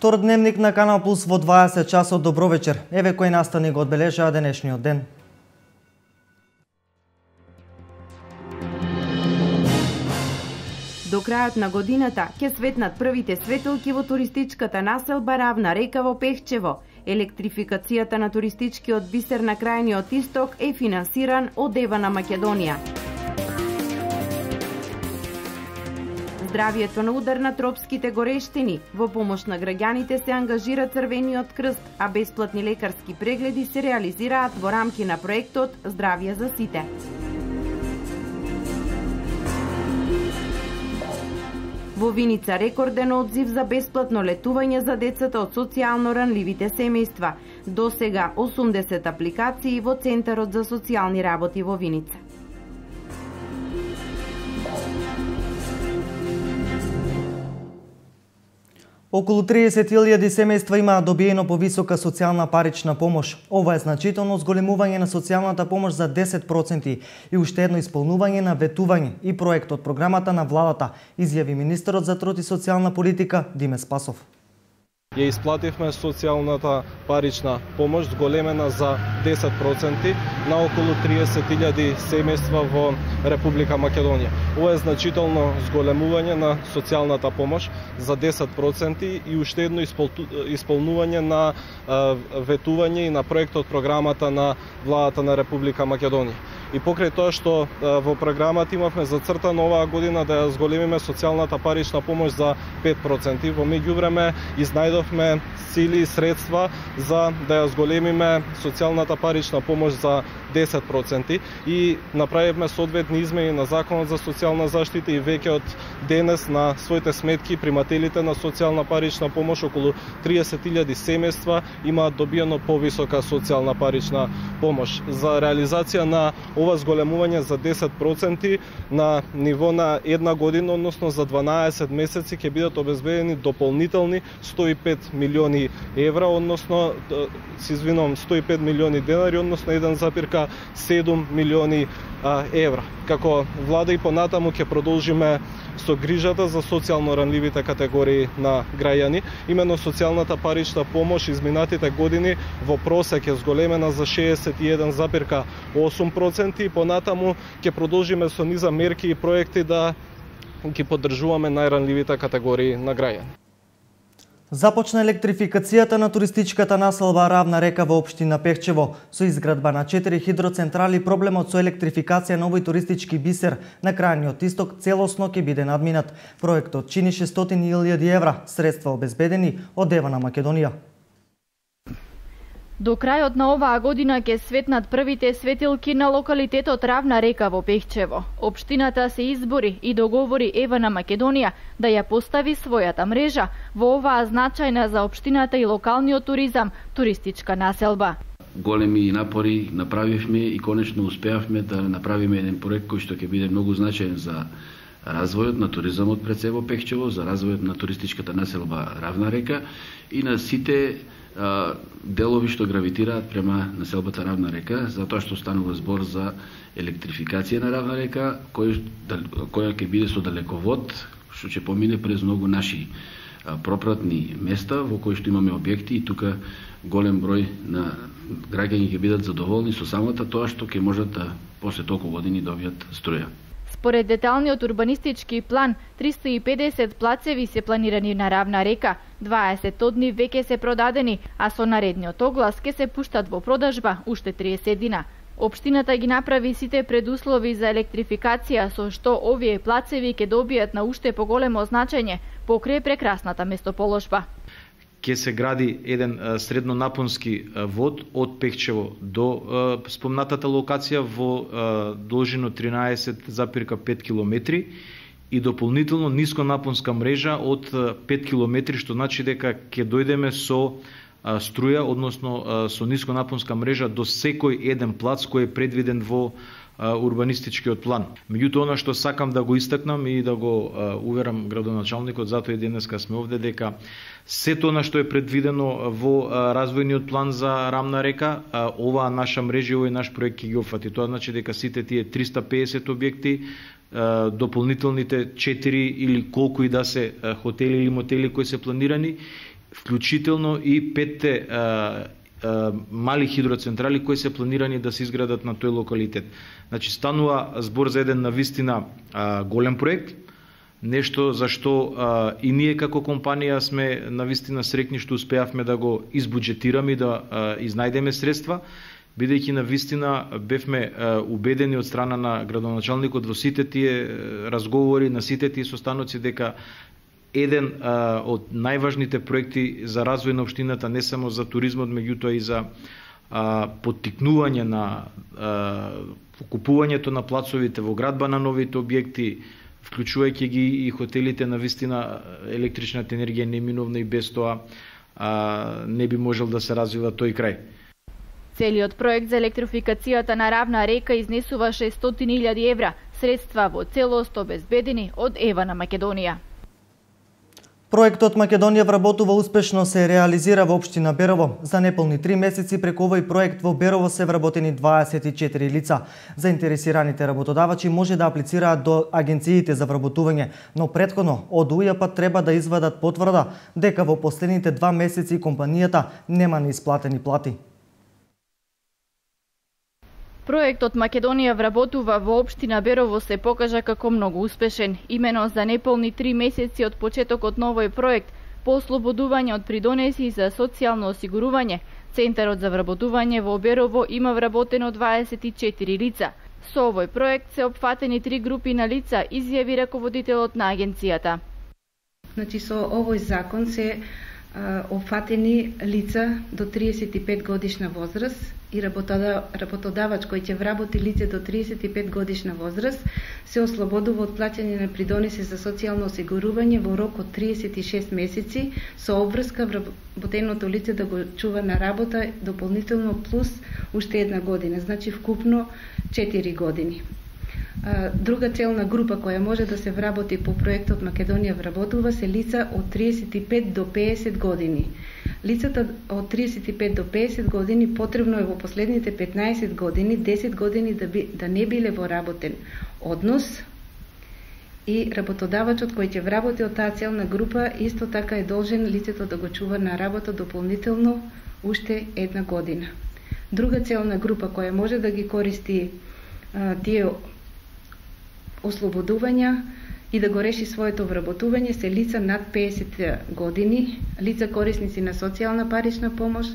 Втор дневник на Канал Плюс во 20 часот. Добро вечер. Еве кои настани го одбележаа денешниот ден. До крајот на годината ќе светнат првите светилки во туристичката населба Равна река во Пехчево. Електрификацијата на туристичкиот бисер на крајниот исток е финансиран од Ева на Македонија. Здравието на удар на тропските горештини. Во помош на граѓаните се ангажира Црвениот крст, а бесплатни лекарски прегледи се реализираат во рамки на проектот Здравје за сите. Во Виница рекорден одзив за бесплатно летување за децата од социјално ранливите семејства. До сега 80 апликации во Центарот за социјални работи во Виница. Околу 30.000 семејства имаат добиено повисока социјална парична помош. Ова е значително зголемување на социјалната помош за 10% и уште едно исполнување на ветување и проект од програмата на владата, изјави министерот за труд и социјална политика Диме Спасов. Ја исплативме социјалната парична помош зголемена за 10% на околу 30.000 семејства во Република Македонија. Ова е значително зголемување на социјалната помош за 10% и уште едно исполнување на ветување и на проектот програмата на владата на Република Македонија. И покрај тоа што во програмата имавме зацртано оваа година да ја зголемиме социјалната парична помош за 5%, во меѓувреме изнајдовме сили и средства за да ја зголемиме социјалната парична помош за 10% и направивме соодветни измени на Законот за социјална заштита и веќе од денес на своите сметки примателите на социјална парична помош околу 30.000 семејства имаат добиено повисока социјална парична помош. За реализација на ова зголемување за 10% на ниво на една година, односно за 12 месеци ќе бидат обезбедени дополнителни 105 милиони евра, односно 105 милиони денари, односно 1,7 милиони евра. Како влада и понатаму ќе продолжиме со грижата за социјално ранливите категории на граѓани. Именно социјалната парична помош изминатите години во просек е зголемена за 61,8% и понатаму ќе продолжиме со низа мерки и проекти да ги поддржуваме најранливите категории на граѓани. Започна електрификацијата на туристичката населба Равна река во општина Пехчево. Со изградба на 4 хидроцентрали проблемот со електрификација на овој туристички бисер на крајниот исток целосно ќе биде надминат. Проектот чини 600.000 евра, средства обезбедени од Ева на Македонија. До крајот на оваа година ќе светнат првите светилки на локалитетот Равна река во Пехчево. Општината се избори и договори Ева на Македонија да ја постави својата мрежа во оваа значајна за општината и локалниот туризам туристичка населба. Големи напори направивме и конечно успеавме да направиме еден проект кој што ќе биде многу значаен за развојот на туризмот пред се во Пехчево, за развојот на туристичката населба Равна река и на сите делови што гравитираат према населбата Равна река, затоа што станува збор за електрификација на Равна река, која ќе биде со далековод, што ќе помине през многу наши пропратни места во кои што имаме објекти и тука голем број на граѓани ќе бидат задоволни со самата тоа што ќе можат да после толку години добијат струја. Според деталниот урбанистички план, 350 плацеви се планирани на Равна река, 20 од нив веќе се продадени, а со наредниот оглас ќе се пуштат во продажба уште 30 дина. Општината ги направи сите предуслови за електрификација со што овие плацеви ќе добијат на уште поголемо значење покрај прекрасната местоположба. Ќе се гради еден среднонапонски вод од Пехчево до спомнатата локација во должина 13,5 км и дополнително нисконапонска мрежа од 5 км, што значи дека ќе дојдеме со струја, односно со нисконапонска мрежа до секој еден плац кој е предвиден во урбанистичкиот план. Меѓутоа, она што сакам да го истакнам и да го уверам градоначалникот, затоа и денеска сме овде, дека сето она што е предвидено во развојниот план за Равна река, оваа наша мрежа, овој наш проект ќе ги опфати. Тоа значи дека сите тие 350 објекти, дополнителните 4 или колку и да се хотели или мотели кои се планирани, вклучително и 5 мали хидроцентрали кои се планирани да се изградат на тој локалитет. Значи станува збор за еден навистина голем проект, нешто за што и ние како компанија сме навистина среќни што успеавме да го избуџетираме и да изнајдеме средства, бидејќи навистина бевме убедени од страна на градоначалникот во сите тие разговори, на сите тие состаноци дека еден од најважните проекти за развој на општината, не само за туризмот, меѓутоа и за поттикнување на купувањето на плацовите во градба на новите објекти, вклучувајќи ги и хотелите, навистина електричната енергија неминовна и без тоа не би можел да се развива тој крај. Целиот проект за електрификацијата на Равна река изнесува 600.000 евра, средства во целост обезбедени од ЕВА на Македонија. Проектот Македонија вработува успешно се реализира во општина Берово. За неполни 3 месеци преку овој проект во Берово се вработени 24 лица. Заинтересираните работодавачи може да аплицираат до агенциите за вработување, но претходно од УЈП треба да извадат потврда дека во последните 2 месеци компанијата нема неисплатени плати. Проектот Македонија вработува во општина Берово се покажа како многу успешен. Имено за неполни 3 месеци од почетокот на овој проект, по ослободување од придонеси за социјално осигурување, Центарот за вработување во Берово има вработено 24 лица. Со овој проект се опфатени 3 групи на лица, изјави раководителот на агенцијата. Значи со овој закон се опфатени лица до 35 годишна возраст и работодавач кој ќе вработи лице до 35 годишна возраст се ослободува од плаќање на придонеси за социјално осигурување во рок од 36 месеци со обврска вработеното лице да го чува на работа дополнително плюс уште една година, значи вкупно 4 години. Друга целна група која може да се вработи по проектот Македонија вработува се лица од 35 до 50 години. Лицата од 35 до 50 години потребно е во последните 15 години, 10 години да не биле во работен однос и работодавачот кој ќе вработи од таа целна група исто така е должен лицето да го чува на работа дополнително уште една година. Друга целна група која може да ги користи тие ослободувања и да го реши своето вработување се лица над 50 години, лица корисници на социјална парична помош,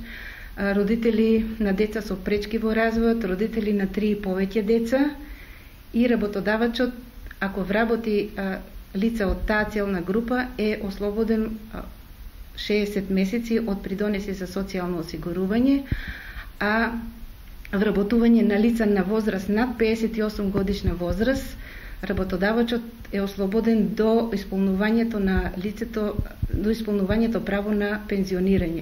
родители на деца со пречки во развојот, родители на 3 и повеќе деца и работодавачот, ако вработи лица од таа целна група, е ослободен 60 месеци од придонеси за социјално осигурување, а вработување на лица на возраст над 58 годишна возраст, работодавачот е ослободен до исполнувањето на лицето, до исполнувањето право на пензионирање.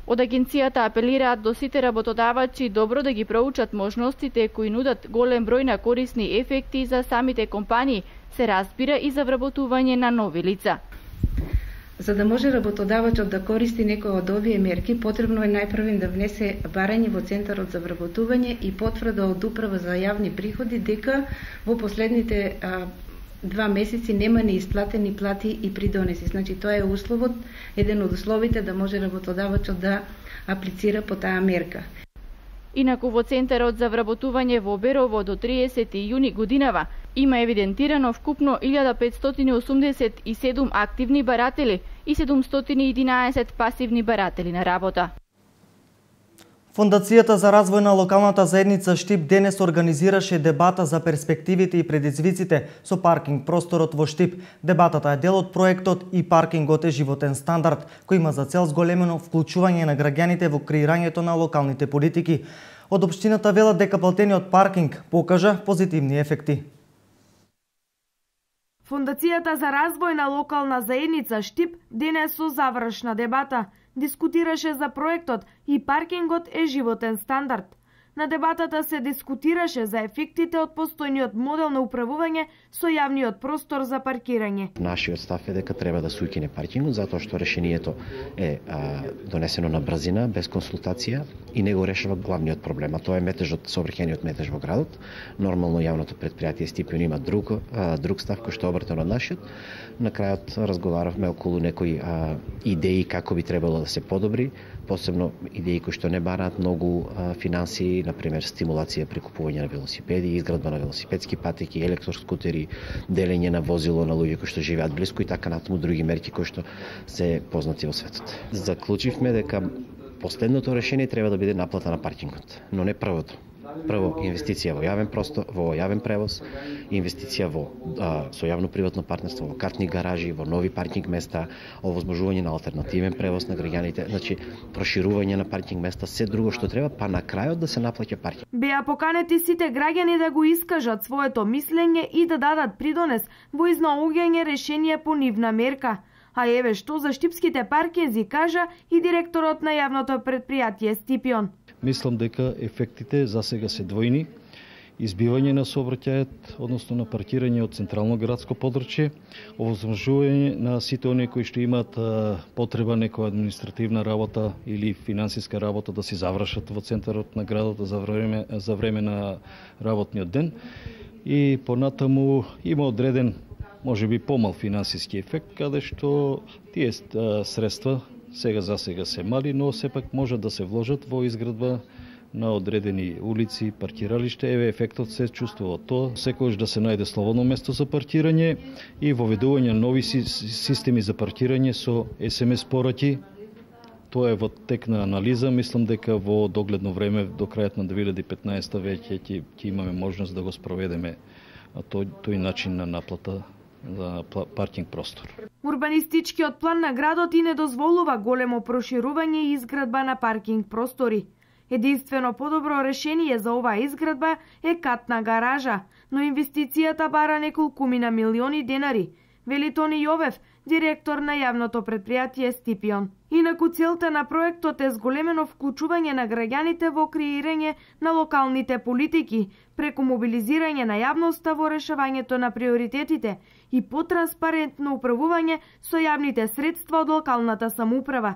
Од агенцијата апелираат до сите работодавачи добро да ги проучат можностите кои нудат голем број на корисни ефекти за самите компании, се разбира и за вработување на нови лица. За да може работодавачот да користи некој од овие мерки, потребно е најпрвен да внесе барање во Центарот за вработување и потврда од Управа за јавни приходи дека во последните 2 месеци нема неисплатени плати и придонеси. Значи тоа е условот, еден од условите да може работодавачот да аплицира по таа мерка. Инаку во Центарот за вработување во Берово до 30 јуни годинава има евидентирано вкупно 1587 активни баратели и 711 пасивни баратели на работа. Фондацијата за развој на локалната заедница Штип денес организираше дебата за перспективите и предизвиците со паркинг просторот во Штип. Дебатата е дел од проектот и паркингот е животен стандард, кој има за цел зголемено вклучување на граѓаните во креирањето на локалните политики. Од општината велат дека платениот паркинг покажа позитивни ефекти. Фондацијата за развој на локална заедница Штип денес со завршна дебата дискутираше за проектот и паркингот е животен стандард. На дебатата се дискутираше за ефектите од постојниот модел на управување со јавниот простор за паркирање. Нашиот став е дека треба да се укине паркингот, затоа што решението е донесено на брзина, без консултација и не го решава главниот проблем, а тоа е метежот, сообраќајниот метеж во градот. Нормално јавното претпријатие Стипион има друг став кој што е обратен од нашиот. На крајот разговаравме околу некои идеи како би требало да се подобри, посебно идеи кои што не бараат многу финансии, например стимулација при купување на велосипеди, изградба на велосипедски патеки, електроскутери, делење на возило на луѓе кои што живеат близко и така натаму други мерки кои што се познати во светот. Заклучивме дека последното решение треба да биде наплата на паркингот, но не првото. Прво, инвестиција во јавен простор, во јавен превоз, инвестиција со јавно-приватно партнерство, во картни гаражи, во нови паркинг места, овозможување на алтернативен превоз на граѓаните, значи проширување на паркинг места, се друго што треба, па на крајот да се наплаќа паркинг. Беа поканети сите граѓани да го искажат своето мислење и да дадат придонес во изнаоѓање решение по нивна мерка. А еве што за штипските паркинзи кажа и директорот на јавното претпријатие Стипион. Мислам дека ефектите за сега се двојни. Избивање на сообраќајот, односно на паркирање од централно градско подручје, овозможување на сите оние кои што имаат потреба некоја административна работа или финансиска работа да се завршат во центарот на градот за време на работниот ден. И понатаму има одреден, можеби помал финансиски ефект, каде што тие средства за сега се мали, но сепак може да се вложат во изградба на одредени улици, паркиралиште. Еве ефектот се чувствува тоа. Секогаш да се најде слободно место за паркирање и воведување нови системи за паркирање со SMS пораќи. Тоа е во тек на анализа. Мислам дека во догледно време, до крајот на 2015 веќе ќе имаме можност да го спроведеме тој начин на наплата за паркинг простор. Урбанистичкиот план на градот и не дозволува големо проширување и изградба на паркинг простори. Единствено подобро решение за оваа изградба е катна гаража, но инвестицијата бара неколкумина милиони денари, вели Тони Јовев, директор на јавното претпријатие Стипион. Инаку целта на проектот е зголемено вклучување на граѓаните во креирање на локалните политики, преку мобилизирање на јавноста во решавањето на приоритетите и потранспарентно управување со јавните средства од локалната самоуправа.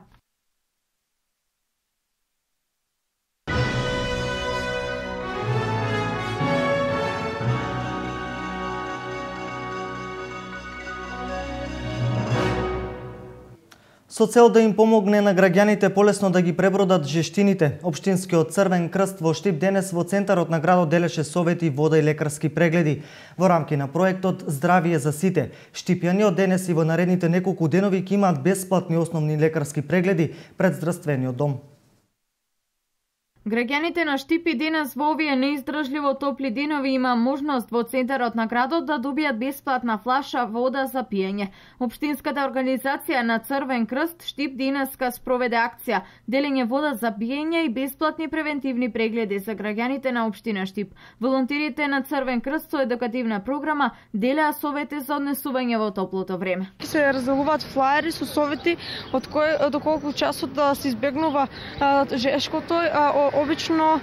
Со цел да им помогне на граѓаните полесно да ги пребродат жештините, Општинскиот Црвен крст во Штип денес во центарот на градот делеше совети, вода и лекарски прегледи. Во рамки на проектот Здравие за сите, штипјаниот денес и во наредните неколку денови ќе имаат бесплатни основни лекарски прегледи пред здравствениот дом. Граѓаните на Штип и денес во овие неиздржливо топли денови има можност во центарот на градот да добијат бесплатна флаша вода за пиење. Општинската организација на Црвен крст Штип денеска спроведе акција делење вода за пиење и бесплатни превентивни прегледи за граѓаните на општина Штип. Волонтерите на Црвен крст со едукативна програма делеа совети за однесување во топлото време. Се разделуваат флаери со совети од кој до колку часот да се избегнува жешкото. Обично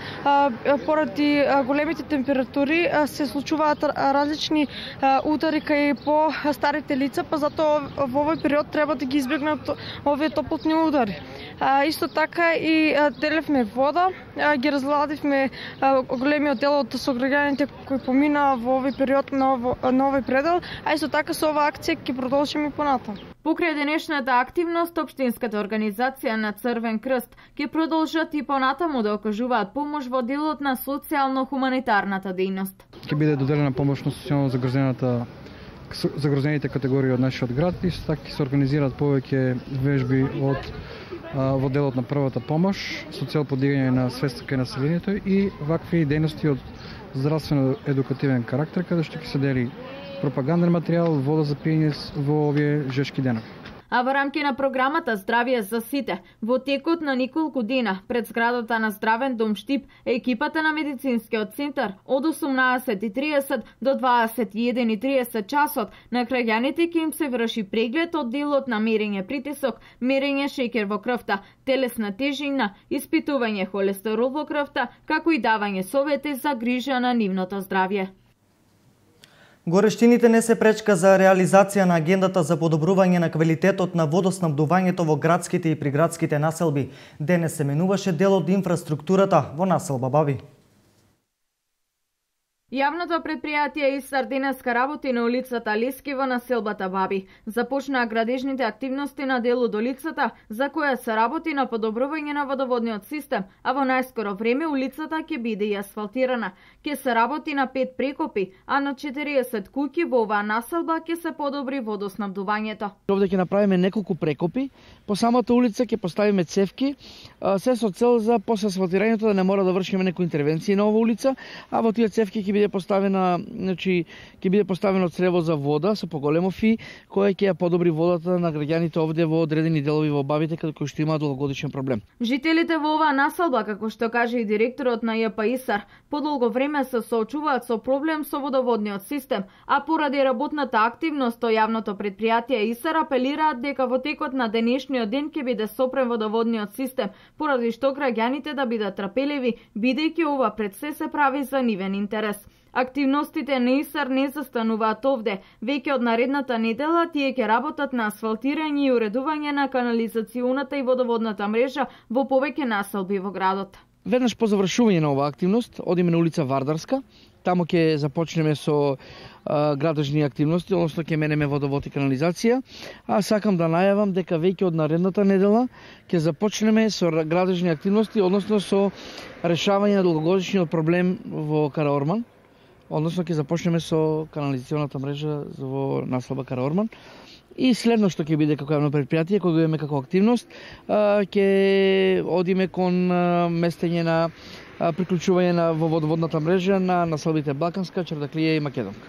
поради големите температури се случуваат различни удари кај по старите лица, па затоа во овој период треба да ги избегнат овие топлотни удари. Исто така и делевме вода, ги разладивме големиот дел од сограѓаните кои помина во овој период на овој предел, а исто така со оваа акција ќе продолжиме понатаму. Покрај денешната активност, Општинската организација на Црвен крст ќе продолжат и понатаму да окажуваат помош во делот на социјално-хуманитарната дејност. Ќе биде доделена помош на социјално загрозените категории од нашиот град и така ќе се организираат повеќе вежби во делот на првата помош со цел подигање на свеста кај населението и вакви дејности од здравствено-едукативен карактер, каде што ќе се дели пропаганден материјал, вода за пиење во овие жешки денови. а во рамки на програмата Здравје за сите, во текот на неколку дена пред зградата на Здравен дом Штип, екипата на медицинскиот центар од 18:30 до 21:30 часот на граѓаните ќе им се врши преглед од делот на мерење притисок, мерење шеќер во крвта, телесна тежина, испитување холестерол во крвта, како и давање совети за грижа на нивното здравје. Горештините не се пречка за реализација на агендата за подобрување на квалитетот на водоснабдувањето во градските и приградските населби. Денес се менуваше дел од инфраструктурата во населба Баби. Јавното предпријатие ИСАР денеска работи на улицата Лески во населбата Баби. Започнаа градежните активности на дел од улицата, за која се работи на подобрување на водоводниот систем, а во најскоро време улицата ќе биде и асфалтирана. Ќе се работи на 5 прекопи, а на 40 куќи во оваа населба ќе се подобри водоснабдувањето. Овде ќе направиме неколку прекопи, по самата улица ќе поставиме цевки, се со цел за после асфалтирањето да не мора да вршиме некои интервенции на оваа улица, а во тие цевки ќе биде поставена, ќе биде поставено црево за вода со поголемо фи, која ќе ја подобри водата на граѓаните овде во одредени делови во Бабите кои што имаат долгогодишен проблем. Жителите во оваа населба, како што каже и директорот на ЈП ИСАР, подолго време се соочуваат со проблем со водоводниот систем, а поради работната активност од јавното предпријатие ИСАР апелираат дека во текот на денешниот ден ќе биде сопрен водоводниот систем, поради што граѓаните да бидат трпеливи, бидејќи ова пред се прави за нивен интерес. Активностите на ИСАР не застануваат овде. Веќе од наредната недела тие ќе работат на асфалтирање и уредување на канализационата и водоводната мрежа во повеќе населби во градот. Веднаш по завршување на оваа активност, одиме на улица Вардарска. Таму ќе започнеме со градежни активности, односно ќе менеме водовод и канализација. А сакам да најавам дека веќе од наредната недела ќе започнеме со градежни активности, односно со решавање на долгогодишниот проблем во Караорман. Односно ќе започнеме со канализационата мрежа во населба Караорман. И следно што ќе биде како јавно предпријатие, кога имаме како активност, ќе одиме кон местење на приклучување во водоводната мрежа на населбите Балканска, Чардаклија и Македонка.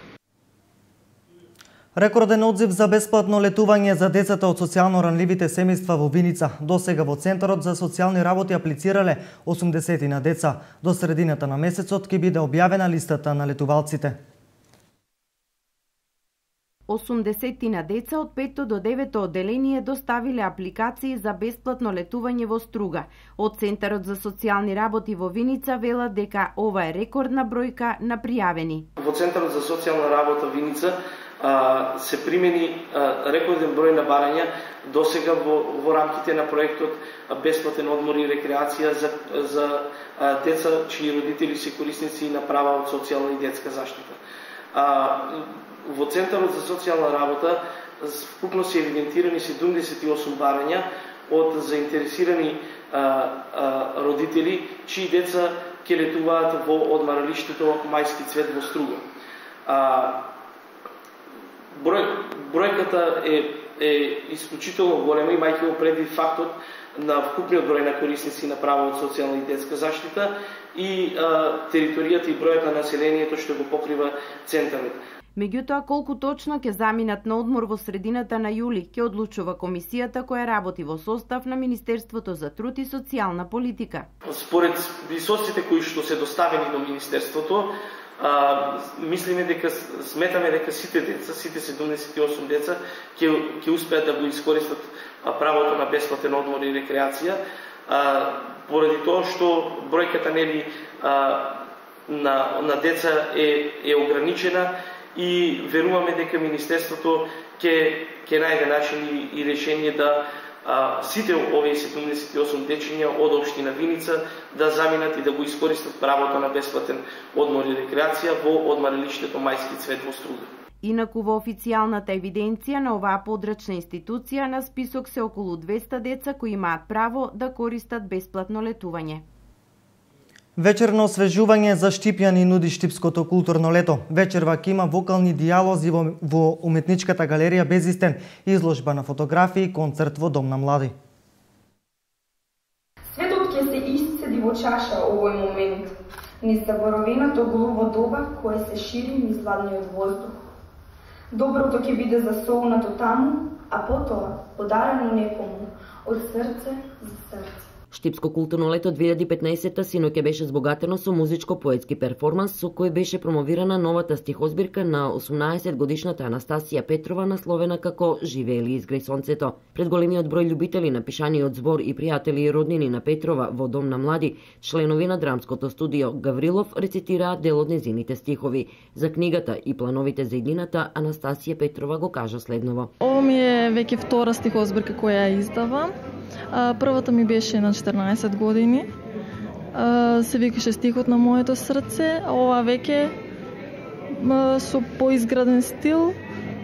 Рекорден одзив за бесплатно летување за децата од социјално ранливите семејства во Виница. Досега во Центарот за социјални работи аплицирале 80 на деца. До средината на месецот ќе биде објавена листата на летувалците. 80 на деца од 5 до 9 одделение доставиле апликации за бесплатно летување во Струга. Од Центарот за социјални работи во Виница велат дека ова е рекордна бројка на пријавени. Во Центарот за социјална работа Виница се примени рекорден број на барања досега во рамките на проектот Бесплатен одмор и рекреација за деца чии родители се корисници на права од социјална и детска заштита. Во Центарот за социјална работа вкупно се евидентирани 78 барања од заинтересирани родители чии деца ќе летуваат во одмаралиштето Мајски цвет во Струга. Бројката е исклучително голема, имајќи го предвид фактот на вкупниот број на корисници на права од социјална и детска заштита и територијата и бројот на населението што го покрива Центарот. Меѓутоа, колку точно ќе заминат на одмор во средината на јули, ќе одлучува комисијата која работи во состав на Министерството за труд и социјална политика. Според списоците кои што се доставени до Министерството, сметаме дека сите деца, сите 78 деца ќе успеат да го искористат правото на бесплатен одмор и рекреација, поради тоа што бројката нели на деца е ограничена и веруваме дека Министерството ќе најде начин и решение да сите овие 78 дечиња од општина Виница да заминат и да го искористат правото на бесплатен одмор и рекреација во одмаралиштето Мајски цвет во Струга. Инаку во официјалната евиденција на оваа подрачна институција на список се околу 200 деца кои имаат право да користат бесплатно летување. Вечерно освежување за Штипјани нуди Штипското културно лето. Вечерва ќе има вокални дијалози во уметничката галерија Безистен, изложба на фотографии и концерт во Дом на млади. Светот ќе се исцеди во чаша овој момент, низ заборовеното голубо доба кое се шири низ ладниот воздух. Доброто ќе биде засолнато таму, а потоа подарено некому од срце за срце. Штипско културно лето 2015 синоќа беше збогатено со музичко-поетски перформанс со кој беше промовирана новата стихозбирка на 18-годишната Анастасија Петрова насловена како Живеели изгреј сонцето. Пред големиот број љубители на пишаниот збор и пријатели и роднини на Петрова во Дом на млади, членови на драмското студио Гаврилов рецитираат дел од незините стихови. За книгата и плановите за иднината Анастасија Петрова го кажа следново. Ова ми е веќе втора стихозбирка која ја издавам. Првата ми беше на 14 години. Се викаше Стихот на моето срце, а ова веќе со поизграден стил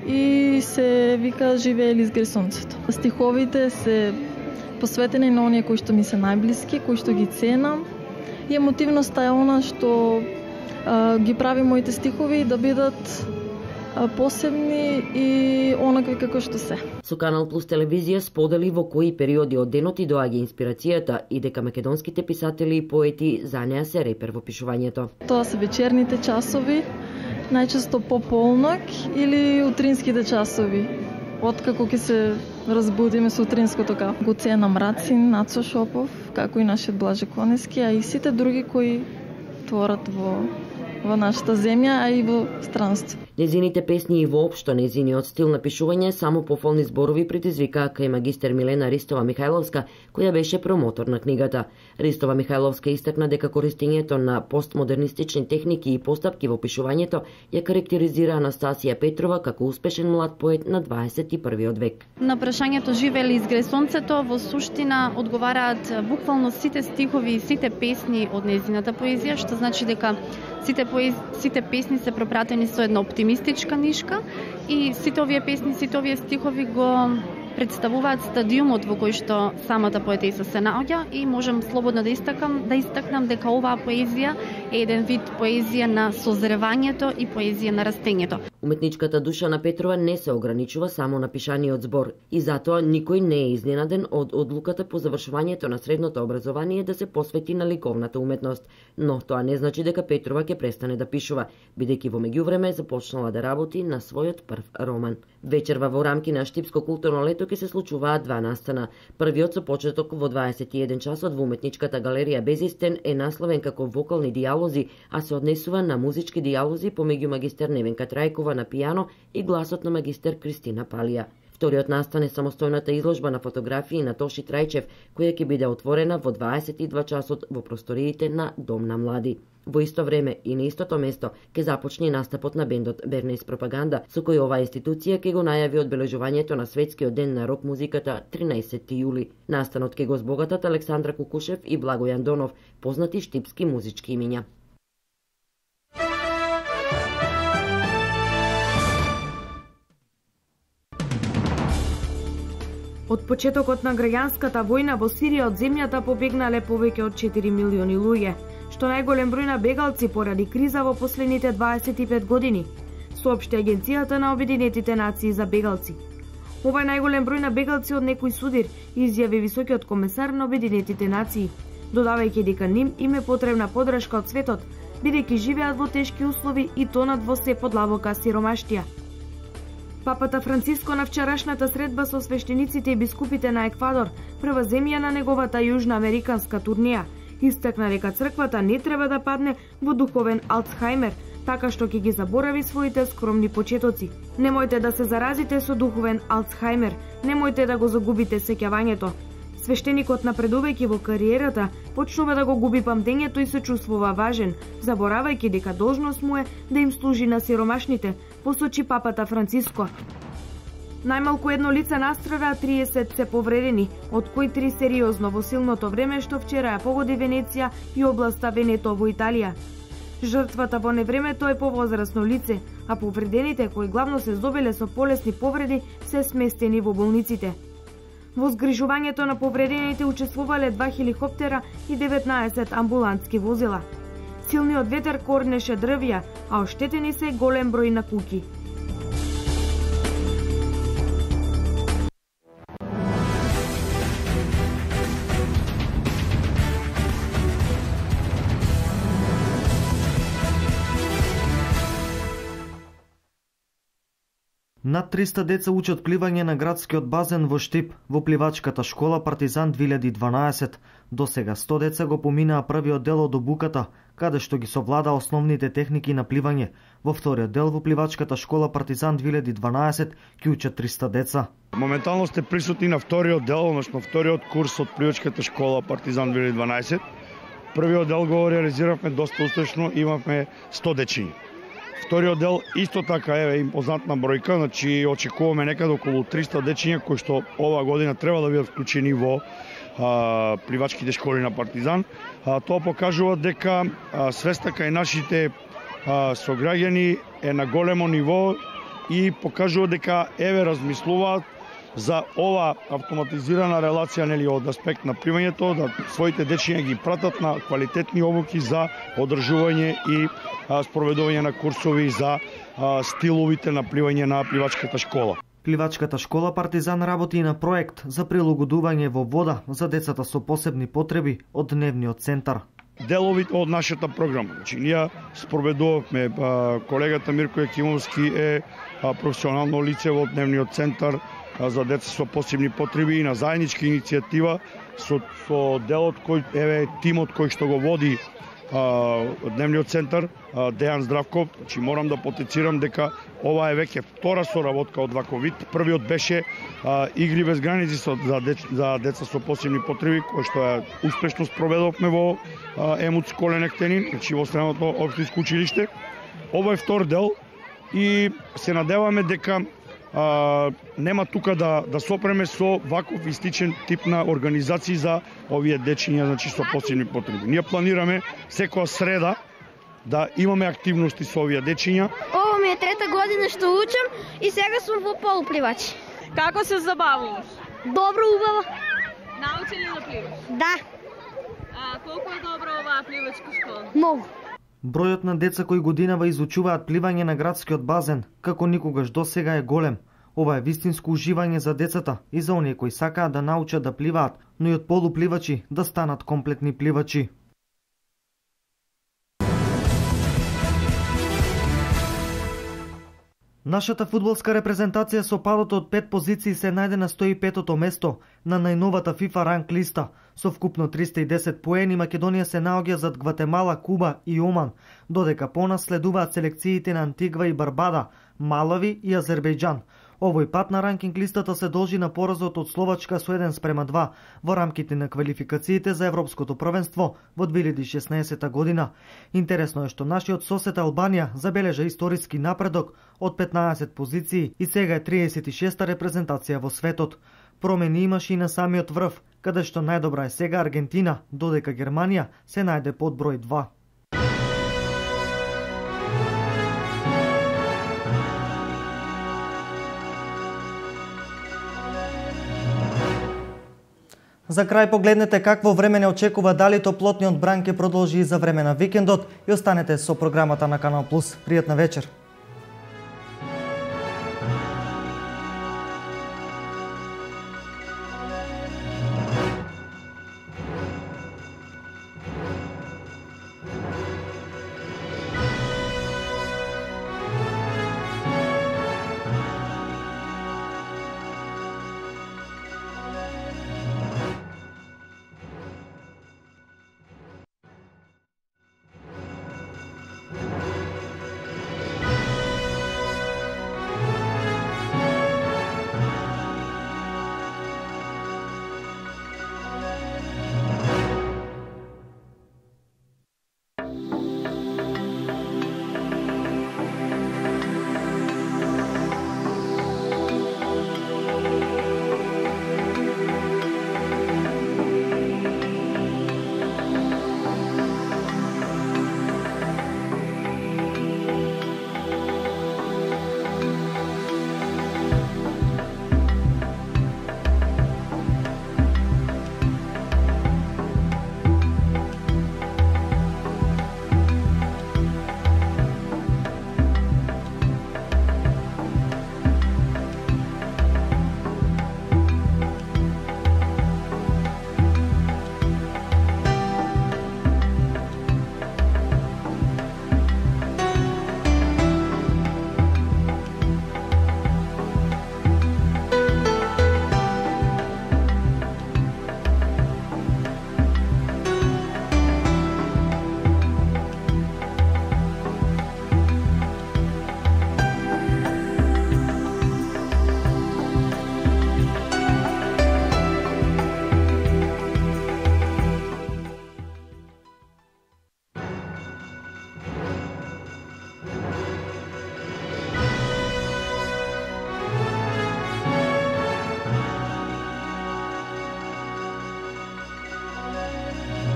и се вика Живеели изгреј сонцето. Стиховите се посветени на оние кои што ми се најблиски, кои што ги ценам. И емотивноста е она што ги прави моите стихови да бидат посебни и онакви како што се. Со Канал Плюс телевизија сподели во кои периоди од денот и доаѓа инспирацијата и дека македонските писатели и поети за неа се репер во пишувањето. Тоа се вечерните часови, најчесто по полнок или утринските часови. Откако ќе се разбудиме сутринско така. Го ценам Рацин, Нацо Шопов, како и нашиот Блаже Конески, а и сите други кои творат во нашата земја, а и во странство. Незините песни и воопшто незиниот стил на пишување само пофолни зборови предизвикаа кај магистер Милена Ристова Михајловска, која беше промотор на книгата. Ристова Михајловска истакна дека користењето на постмодернистични техники и постапки во пишувањето ја карактеризира Анастасија Петрова како успешен млад поет на 21 век. На прашањето Живеели изгреј сонцето во суштина одговараат буквално сите стихови и сите песни од незината поезија, што значи дека сите песни се пропратени со една оптимистичка нишка и сите овие песни, сите овие стихови го представуваат стадиумот во кој што самата поетеса се наоѓа и можам слободно да истакнам дека оваа поезија е еден вид поезија на созревањето и поезија на растењето. Уметничката душа на Петрова не се ограничува само на пишаниот збор и затоа никој не е изненаден од одлуката по завршувањето на средното образование да се посвети на ликовната уметност. Но тоа не значи дека Петрова ќе престане да пишува, бидејќи во меѓувреме започнала да работи на својот прв роман. Вечерва во рамки на Штипско културно лето ќе се случуваат два настана. Првиот со почеток во 21 часот во уметничката галерија Безистен е насловен како Вокални дијалози, а се однесува на музички дијалози помеѓу магистер Невенка Трајкова на пијано и гласот на магистер Кристина Палија. Вториот настан е самостојната изложба на фотографии на Тоши Трајчев, која ќе биде отворена во 22 часот во просториите на Дом на млади. Во исто време и на истото место ќе започне настапот на бендот Бернес Пропаганда, со кој оваа институција ќе го најави одбележувањето на светскиот ден на рок музиката 13 јули. Настанот ќе го збогатат Александра Кукушев и Благојан Донов, познати штипски музички имиња. Од почетокот на граѓанската војна во Сирија од земјата побегнале повеќе од 4 милиони луѓе, што најголем број на бегалци поради криза во последните 25 години, соопшти Агенцијата на Обединетите нации за бегалци. Ова е најголем број на бегалци од некој судир, изјави високиот комесар на Обединетите нации, додавајќи дека ним им е потребна поддршка од светот, бидејќи живеат во тешки услови и тонат во се подлабока сиромаштија. Папата Франциско на вчерашната средба со свештениците и бискупите на Еквадор, прва земја на неговата јужноамериканска турнеја, истакна дека црквата не треба да падне во духовен Алцхаймер, така што ќе ги заборави своите скромни почетоци. Немојте да се заразите со духовен Алцхаймер, немојте да го загубите сеќавањето. Свештеникот напредувајќи во кариерата, почнува да го губи памтењето и се чувствува важен, заборавајќи дека должност му е да им служи на сиромашните, посочи папата Франциско. Најмалку едно лице настрада, 30 се повредени, од кои 3 сериозно во силното време што вчера ја погоди Венеција и областа Венето во Италија. Жртвата во невремето е повозрасно лице, а повредените, кои главно се здобиле со полесни повреди, се сместени во болниците. Во згрижувањето на повредените учествувале 2 хеликоптера и 19 амбулантски возила. Силниот ветер корнеше дрвја, а оштетени се голем број на куќи. Над 300 деца учат пливање на градскиот базен во Штип, во пливачката школа Партизан 2012. Досега 100 деца го поминаа првиот дел од обуката, каде што ги совлада основните техники на пливање. Во вториот дел во пливачката школа Партизан 2012 ќе учат 300 деца. Моментално сте присутни на вториот дел, односно вториот курс од пливачката школа Партизан 2012. Првиот дел го реализиравме доста успешно, имавме 100 дечиња. Вториот дел исто така е импозантна бројка, значи очекуваме некаде околу 300 дечиња кои што оваа година треба да бидат вклучени во пливачките школи на Партизан. Тоа покажува дека свеста кај нашите сограѓани е на големо ниво и покажува дека размислуваат за ова автоматизирана релација од аспект на пливањето, да своите дечиња ги пратат на квалитетни обуки за одржување и спроведување на курсови за стиловите на пливање на пливачката школа. Пливачката школа Партизан работи и на проект за прилагодување во вода за децата со посебни потреби од дневниот центар. Делови од нашата програма. Значи, ние спроведувавме, колегата Мирко Екимовски е професионално лице во дневниот центар за деца со посебни потреби и на заедничка иницијатива со делот кој тимот кој што го води дневниот центар Дејан Здравков. Значи, морам да потенцирам дека ова е веќе втора соработка од ваков вид. Првиот беше игри без граници за деца со посебни потреби, кој што ја успешно спроведовме во ЕМУЦ Колен Ектенин, значи во средното општинско училиште. Ова е втор дел и се надеваме дека нема тука да сопреме со ваков истичен тип на организации за овие дечиња, значи со посебни потреби. Ние планираме секоја среда да имаме активности со овие дечиња. Ова ми е трета година што учам и сега сум во полупливач. Како се забавуваш? Добро, убаво. Научи ли да пливаш? Да. Колку е добро оваа пливачка школа? Многу. Бројот на деца кои годинава изучуваат пливање на градскиот базен, како никогаш досега е голем. Ова е вистинско уживање за децата и за оние кои сакаат да научат да пливаат, но и од полупливачи да станат комплетни пливачи. Нашата фудбалска репрезентација со падот од 5 позиции се најде на 105-то место на најновата FIFA ранг листа. Со вкупно 310 поени Македонија се наоѓа зад Гватемала, Куба и Оман, додека понас следуваат селекциите на Антигва и Барбада, Малави и Азербејџан. Овој пат на ранкинг листата се должи на поразот од Словачка со 1:2 во рамките на квалификациите за Европското првенство во 2016 година. Интересно е што нашиот сосед Албанија забележа историски напредок од 15 позиции и сега е 36-та репрезентација во светот. Промени имаше и на самиот врв, каде што најдобра е сега Аргентина, додека Германија се најде под број 2. За крај погледнете какво време не очекува, дали топлотниот бран ќе продолжи и за време на викендот и останете со програмата на Канал Плюс. Пријатна вечер. Италија.